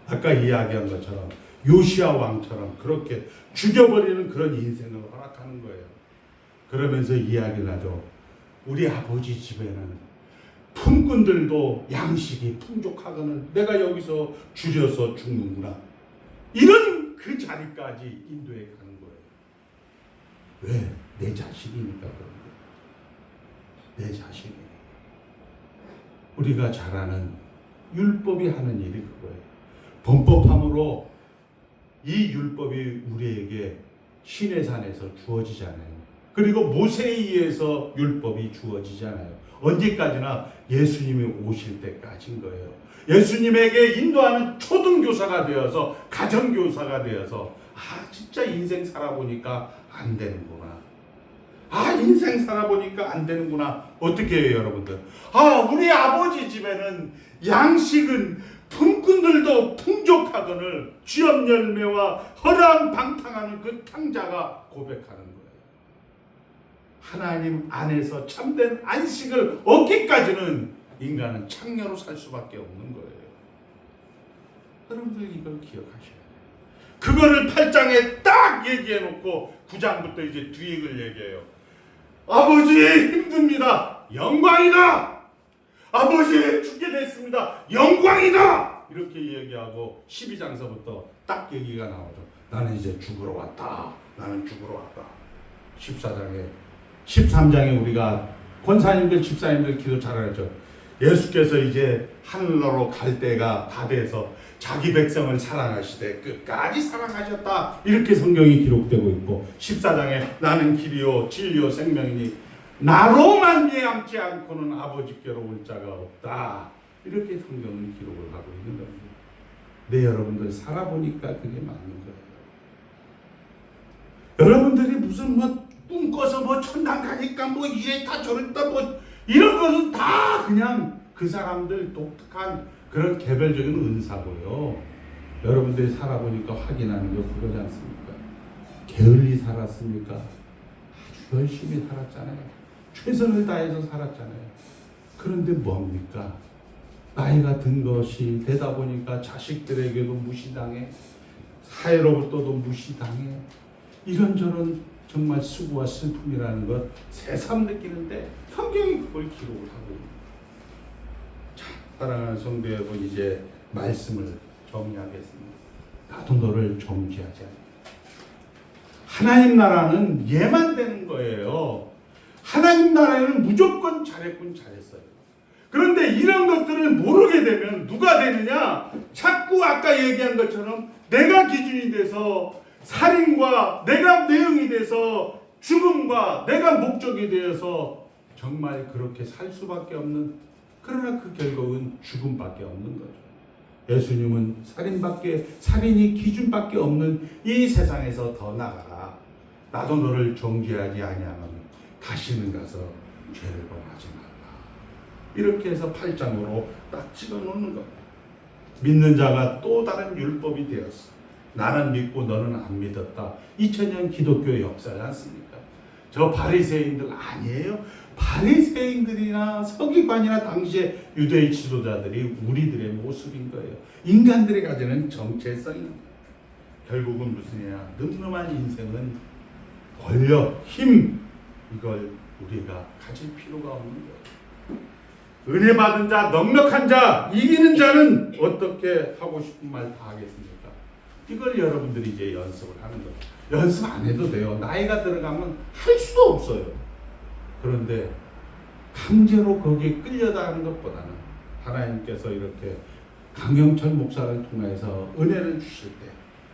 아까 이야기한 것처럼 요시야 왕처럼 그렇게 죽여버리는 그런 인생을 허락하는 거예요. 그러면서 이야기를 하죠. 우리 아버지 집에는 품꾼들도 양식이 풍족하거늘 내가 여기서 줄여서 죽는구나. 이런 그 자리까지 인도해 가는 거예요. 왜? 내 자식이니까 그런 거예요. 내 자식이니까. 우리가 잘 아는 율법이 하는 일이 그거예요. 범법함으로 이 율법이 우리에게 시내산에서 주어지잖아요. 그리고 모세에 의해서 율법이 주어지잖아요. 언제까지나 예수님이 오실 때까지인 거예요. 예수님에게 인도하는 초등교사가 되어서, 가정교사가 되어서, 진짜 인생 살아보니까 안 되는구나. 인생 살아보니까 안 되는구나. 어떻게 해요, 여러분들? 우리 아버지 집에는 양식은 품꾼들도 풍족하거늘 쥐업 열매와 허랑방탕하는 그 탕자가 고백하는 거예요. 하나님 안에서 참된 안식을 얻기까지는 인간은 창녀로 살 수밖에 없는 거예요. 여러분들 이걸 기억하셔야 돼요. 그거를 8장에 딱 얘기해 놓고 9장부터 이제 뒤익을 얘기해요. 아버지 힘듭니다. 영광이다. 아버지 죽게 됐습니다. 영광이다. 이렇게 얘기하고 12장서부터 딱 얘기가 나오죠. 나는 이제 죽으러 왔다. 나는 죽으러 왔다. 13장에 우리가 권사님들, 집사님들 기도 잘하죠. 예수께서 이제 하늘나라로 갈 때가 다 돼서 자기 백성을 사랑하시되 끝까지 사랑하셨다. 이렇게 성경이 기록되고 있고 14장에 나는 길이요 진리요 생명이니 나로 말미암지 않고는 아버지께로 올 자가 없다. 이렇게 성경은 기록을 하고 있는 겁니다. 네, 여러분들 살아보니까 그게 맞는 거예요. 여러분들이 무슨 꿈꿔서 천당 가니까 이랬다 저랬다 이런 것은 다 그냥 그 사람들 독특한 그런 개별적인 은사고요. 여러분들이 살아보니까 확인하는 거 그거지 않습니까? 게을리 살았습니까? 아주 열심히 살았잖아요. 최선을 다해서 살았잖아요. 그런데 뭡니까? 나이가 든 것이 되다 보니까 자식들에게도 무시당해, 사회로부터도 무시당해. 이런저런 정말 수고와 슬픔이라는 것 새삼 느끼는데 성경이 그걸 기록을 하고 있는 거예요. 자, 사랑하는 성도 여러분, 이제 말씀을 정리하겠습니다. 나도 너를 정죄하지 않는다. 하나님 나라는 예만 되는 거예요. 하나님 나라에는 무조건 잘했군 잘했어요. 그런데 이런 것들을 모르게 되면 누가 되느냐? 자꾸 아까 얘기한 것처럼 내가 기준이 돼서 살인과 내가 내용이 돼서 죽음과 내가 목적이 되어서 정말 그렇게 살 수밖에 없는, 그러나 그 결국은 죽음밖에 없는 거죠. 예수님은 살인이 기준밖에 없는 이 세상에서 더 나가라. 나도 너를 정죄하지 아니하면 다시는 가서 죄를 범하지 말라. 이렇게 해서 8장으로 딱 찍어놓는 겁니다. 믿는 자가 또 다른 율법이 되었어. 나는 믿고 너는 안 믿었다. 2000년 기독교 역사지 않습니까? 저 바리새인들 아니에요. 바리새인들이나 서기관이나 당시의 유대의 지도자들이 우리들의 모습인 거예요. 인간들이 가지는 정체성인 거예요. 결국은 무슨이냐? 늠름한 인생은 권력, 힘, 이걸 우리가 가질 필요가 없는 거예요. 은혜 받은 자, 넉넉한 자, 이기는 자는 어떻게 하고 싶은 말 다 하겠습니까? 이걸 여러분들이 이제 연습을 하는 거예요. 연습 안 해도 돼요. 나이가 들어가면 할 수도 없어요. 그런데 강제로 거기에 끌려다니는 것보다는 하나님께서 이렇게 강영철 목사를 통해서 은혜를 주실 때,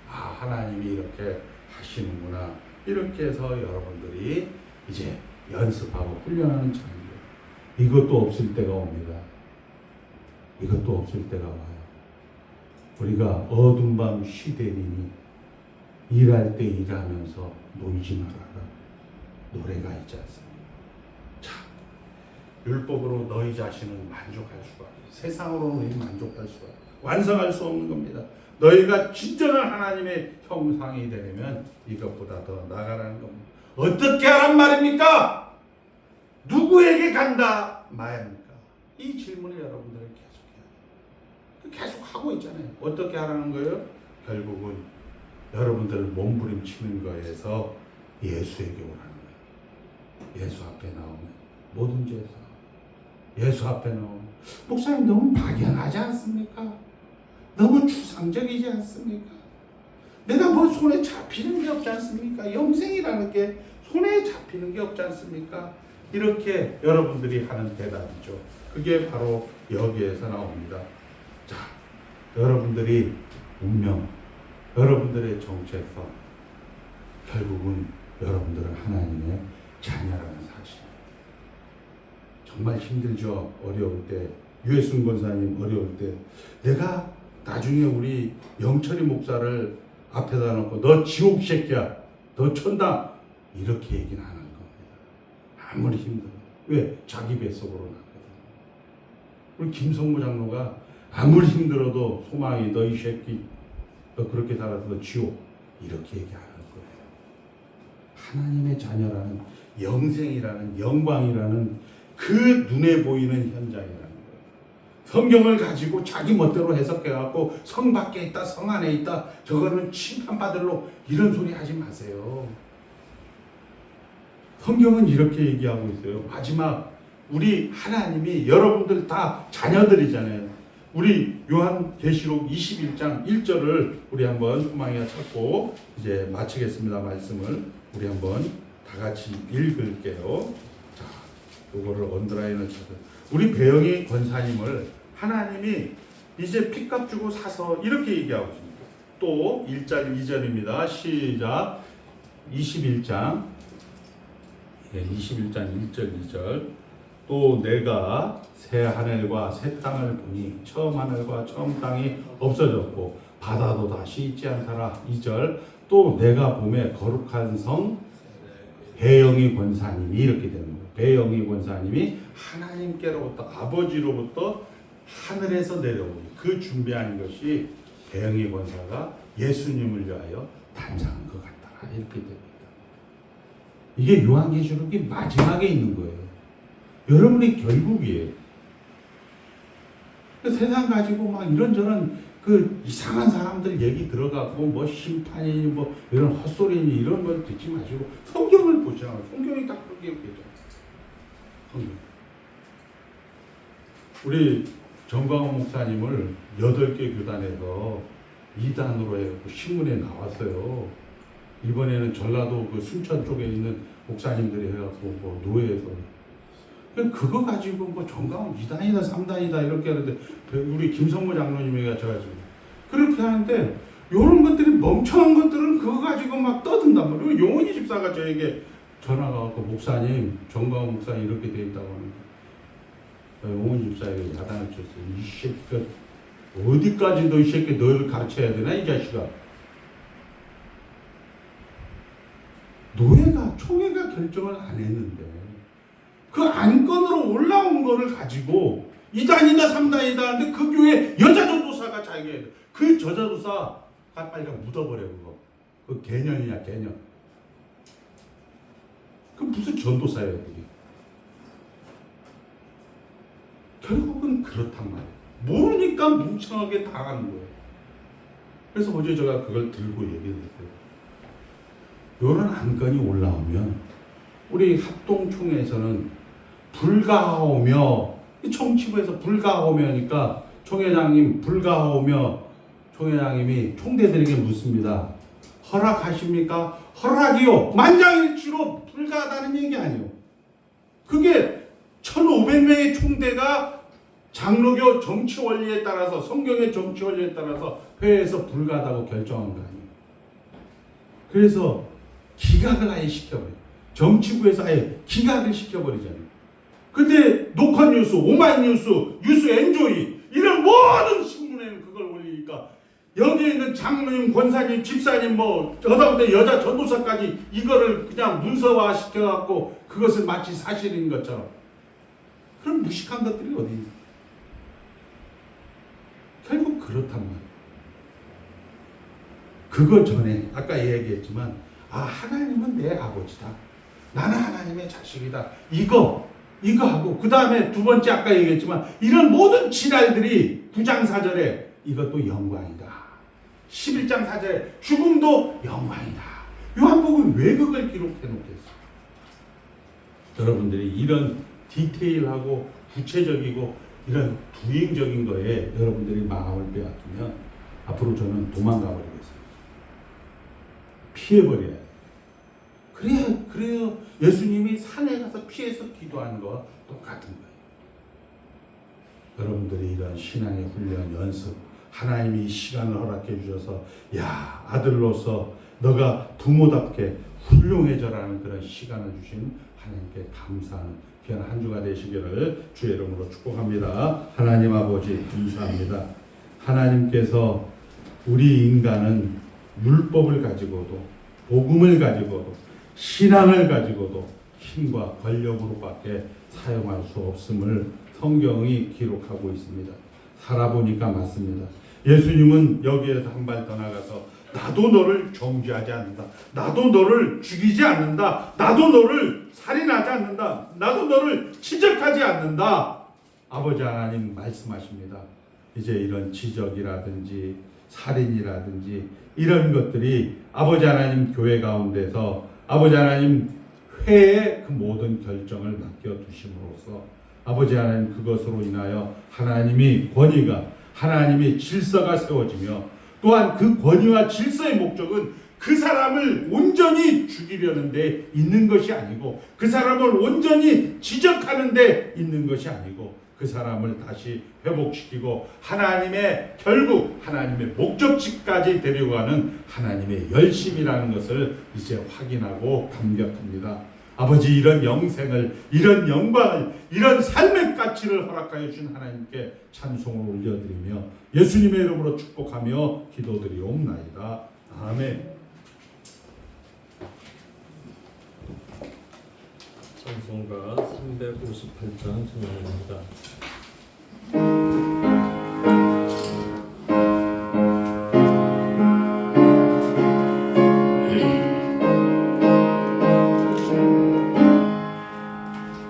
하나님이 이렇게 하시는구나. 이렇게 해서 여러분들이 이제 연습하고 훈련하는 장이에요. 이것도 없을 때가 옵니다. 이것도 없을 때가 와요. 우리가 어두운 밤 쉬되리니 일할 때 일하면서 놀지 말아라. 노래가 있지 않습니까? 자, 율법으로 너희 자신은 만족할 수가 없어요. 세상으로는 만족할 수가 없어요. 완성할 수 없는 겁니다. 너희가 진정한 하나님의 형상이 되려면 이것보다 더 나아가라는 겁니다. 어떻게 하란 말입니까? 누구에게 간다 말입니까? 이 질문을 여러분들은 계속 하고 있잖아요. 어떻게 하라는 거예요? 결국은 여러분들을 몸부림치는 거에서 예수에게 오라는 거예요. 예수 앞에 나오면 모든 죄에서 예수 앞에 나오면, 목사님 너무 막연하지 않습니까? 너무 추상적이지 않습니까? 내가 손에 잡히는 게 없지 않습니까? 영생이라는 게 손에 잡히는 게 없지 않습니까? 이렇게 여러분들이 하는 대답이죠. 그게 바로 여기에서 나옵니다. 자, 여러분들이 운명, 여러분들의 정체성, 결국은 여러분들은 하나님의 자녀라는 사실. 정말 힘들죠. 어려울 때. 유해순 권사님 어려울 때. 내가 나중에 우리 영철이 목사를 앞에다 놓고 너 지옥 새끼야. 너 천당. 이렇게 얘기는 안 할 겁니다. 아무리 힘들어. 왜? 자기 뱃속으로 났거든. 우리 김성모 장로가 아무리 힘들어도 소망이 너 이 새끼 너 그렇게 살아서 너 지옥 이렇게 얘기 안 할 거예요. 하나님의 자녀라는 영생이라는 영광이라는 그 눈에 보이는 현장이라는 거예요. 성경을 가지고 자기 멋대로 해석해갖고 성 밖에 있다 성 안에 있다 저거는 심판받을로 이런 소리 하지 마세요. 성경은 이렇게 얘기하고 있어요. 마지막 우리 하나님이 여러분들 다 자녀들이잖아요. 우리 요한계시록 21장 1절을 우리 한번 소망이가 찾고 이제 마치겠습니다. 말씀을 우리 한번 다 같이 읽을게요. 자, 요거를 언더라인을 찾아. 우리 배영희 권사님을 하나님이 이제 핏값 주고 사서 이렇게 얘기하고 있습니다. 또 1절 2절입니다. 시작. 21장 1절 2절. 또 내가 새 하늘과 새 땅을 보니 처음 하늘과 처음 땅이 없어졌고 바다도 다시 있지 않더라. 2절. 또 내가 봄에 거룩한 성 배영희 권사님이 이렇게 되는 거예요. 배영희 권사님이 하나님께로부터 아버지로부터 하늘에서 내려오니 그 준비한 것이 배영희 권사가 예수님을 위하여 단장한 것 같다. 이렇게 됩니다. 이게 요한계시록이 마지막에 있는 거예요. 여러분이 결국이에요. 세상 가지고 막 이런저런 그 이상한 사람들 얘기 들어가고 뭐 심판이니 뭐 이런 헛소리니 이런 걸 듣지 마시고 성경을 보시라고. 성경이 딱 그렇게 얘기해요. 성경. 우리 정광훈 목사님을 8개 교단에서 2단으로 해갖고 신문에 나왔어요. 이번에는 전라도 그 순천 쪽에 있는 목사님들이 해갖고 뭐 노예에서 그거 가지고 뭐 정강훈 2단이다 3단이다 이렇게 하는데 우리 김성모 장로님이 가져가지고 그렇게 하는데 이런 것들이 멍청한 것들은 그거 가지고 막 떠든단 말이에요. 용원이 집사가 저에게 전화가 왔고 목사님 정강훈 목사님 이렇게 돼 있다고 하는데 용원이 집사에게 야단을 쳤어요. 이 새끼가 어디까지 너 이 새끼 너를 가르쳐야 되나 이 자식아. 총회가 결정을 안 했는데 그 안건으로 올라온 거를 가지고 2단이다 3단이다 하는데 그 교회 여자 전도사가 자기가 그 저자도사가 빨리 묻어버려 그거. 그 개년이야 개년. 그 무슨 전도사예요 그게. 결국은 그렇단 말이에요. 모르니까 뭉청하게 당하는 거예요. 그래서 어제 제가 그걸 들고 얘기했어요. 이런 안건이 올라오면 우리 합동총회에서는 불가하오며 총치부에서 불가하오며니까 총회장님 불가하오며 총회장님이 총대들에게 묻습니다. 허락하십니까? 허락이요. 만장일치로 불가하다는 얘기 아니에요. 그게 1500명의 총대가 장로교 정치 원리에 따라서 성경의 정치 원리에 따라서 회에서 불가하다고 결정한 거 아니에요. 그래서 기각을 아예 시켜버려요. 정치부에서 아예 기각을 시켜버리잖아요. 근데 녹화뉴스, 오마이뉴스, 뉴스 엔조이 이런 모든 신문에는 그걸 올리니까 여기에 있는 장로님, 권사님, 집사님 뭐 하다못해 여자 전도사까지 이거를 그냥 문서화 시켜갖고 그것을 마치 사실인 것처럼 그런 무식한 것들이 어디 있나. 결국 그렇단 말이에요. 그거 전에 아까 얘기했지만 하나님은 내 아버지다. 나는 하나님의 자식이다. 이거 하고 그 다음에 두 번째 아까 얘기했지만 이런 모든 지랄들이 9장 4절에 이것도 영광이다. 11장 4절에 죽음도 영광이다. 요한복음 왜 그걸 기록해 놓겠어? 여러분들이 이런 디테일하고 구체적이고 이런 두행적인 거에 여러분들이 마음을 빼앗기면 앞으로 저는 도망가 버리겠습니다. 피해버려야 돼요. 그래요. 예수님이 산에 가서 피해서 기도하는 거와 똑같은 거예요. 여러분들이 이런 신앙의 훈련, 연습, 하나님이 이 시간을 허락해 주셔서 아들로서 너가 부모답게 훌륭해져라는 그런 시간을 주신 하나님께 감사하는 귀한 한 주가 되시기를 주의 이름으로 축복합니다. 하나님 아버지 감사합니다. 하나님께서 우리 인간은 율법을 가지고도 복음을 가지고도 신앙을 가지고도 힘과 권력으로밖에 사용할 수 없음을 성경이 기록하고 있습니다. 살아보니까 맞습니다. 예수님은 여기에서 한 발 더 나가서 나도 너를 정죄하지 않는다. 나도 너를 죽이지 않는다. 나도 너를 살인하지 않는다. 나도 너를 지적하지 않는다. 아버지 하나님 말씀하십니다. 이제 이런 지적이라든지 살인이라든지 이런 것들이 아버지 하나님 교회 가운데서 아버지 하나님 회의 그 모든 결정을 맡겨두심으로써 아버지 하나님 그것으로 인하여 하나님이 권위가 하나님의 질서가 세워지며 또한 그 권위와 질서의 목적은 그 사람을 온전히 죽이려는 데 있는 것이 아니고 그 사람을 온전히 지적하는 데 있는 것이 아니고 그 사람을 다시 회복시키고 하나님의 결국 하나님의 목적지까지 데려가는 하나님의 열심이라는 것을 이제 확인하고 감격합니다. 아버지 이런 영생을 이런 영광을 이런 삶의 가치를 허락하여 주신 하나님께 찬송을 올려드리며 예수님의 이름으로 축복하며 기도드리옵나이다. 아멘. 찬송가 358장 찬양합니다.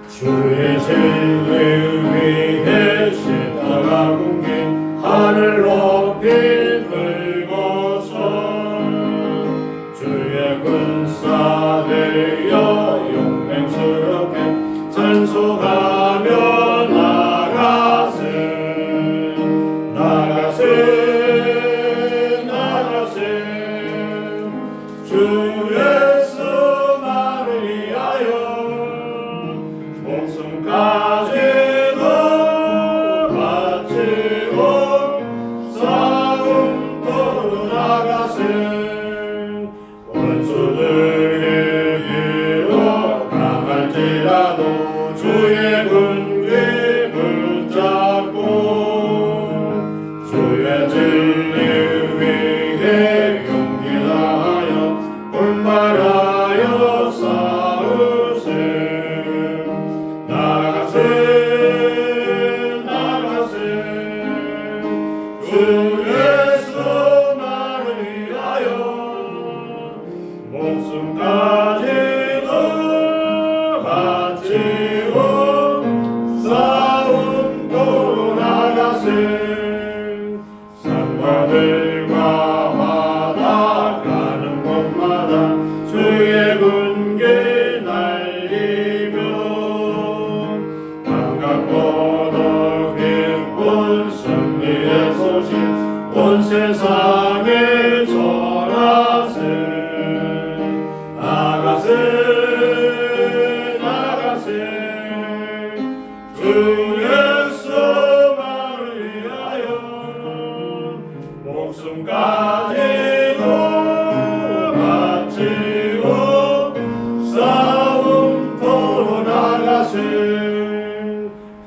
주의 진리 위에 십자가 공긴 하늘 높이 들고서 주의 군사 되어 용맹스럽게 찬송하며 나가세 나가세 나가세 주 예수 나를 위하여 목숨까지도 바치고 싸움터로 나가세 원수들에게로 강할지라도 주의 군기 붙잡고 주의 진리 위에 용기 다하여 분발하여 싸우세 나가세 나가세 주 예수 나를 위하여 목숨까지도 바치고 싸움터로 나가세 산과들과 바다 가는 곳마다 주의 군기 날리며 반갑고도 기쁜 승리의 소식 온 세상에 전하세 나가세 나가세 주 예수 나를 위하여 목숨까지도 바치고 싸움터로 나가세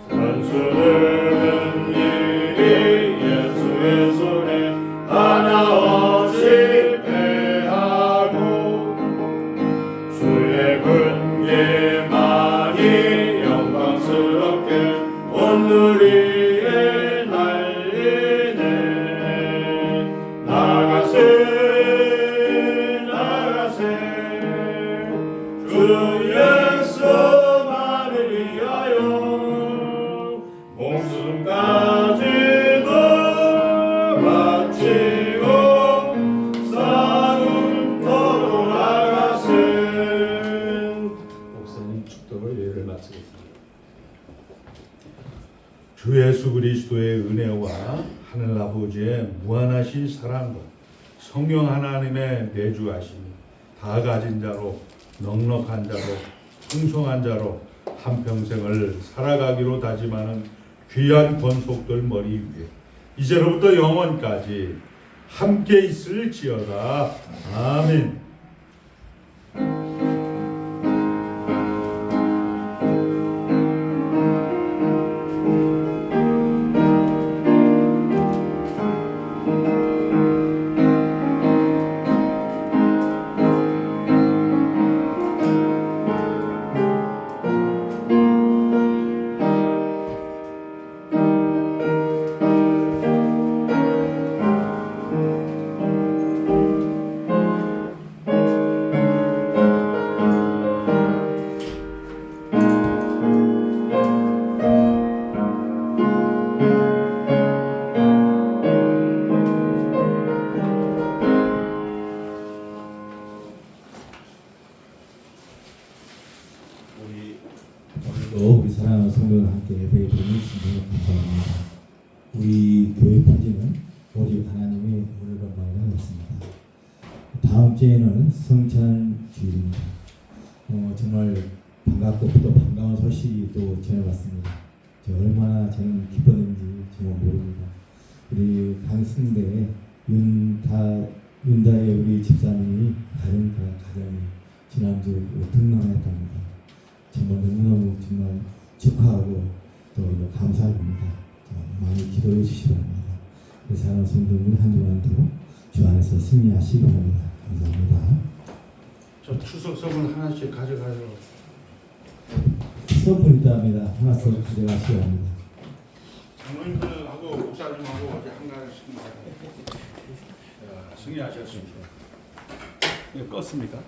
선수들은 이리 예수의 손에 하나 없이 패하고 주의 군기만이 영광스럽게 온 누리에 날리네 나가세 나가세 주 예수 나를 위하여 목숨까지도 바치고 싸움터로 나가세. 목사님 축도를 예를 마치겠습니다. 주 예수 그리스도의 은혜와 하늘 아버지의 무한하신 사랑과 성령 하나님의 내주하심이 다 가진 자로 넉넉한 자로 풍성한 자로 한평생을 살아가기로 다짐하는 귀한 권속들 머리 위에 이제로부터 영원까지 함께 있을지어다. 아멘. 우리 오늘도 우리 사랑하는 성도들 함께 예배에 드리는 진정을 감사합니다. 우리 교회 편지는 오직 하나님의 은혜로만 하였습니다. 다음 주에는 성찬 주일입니다. 정말 반갑고 또 반가운 소식이 또 전해왔습니다. 얼마나 저는 기뻤는지 정말 모릅니다. 우리 강승대 윤다의 우리 집사님이 가정이 지난주 등록했답니다. 정말 너무너무 정말 축하하고 또 감사합니다. 많이 기도해 주시기 바랍니다. 우리 사랑하는 성도들 한 주간도 주 안에서 승리하시기 바랍니다. 감사합니다. 저 추석 선물 하나씩 가져가요. 선물 있답니다. 하나씩 가져가시기 바랍니다. 장로님들하고 목사님하고 어제 한가하신 승리하셨습니다. 이거 껐습니까?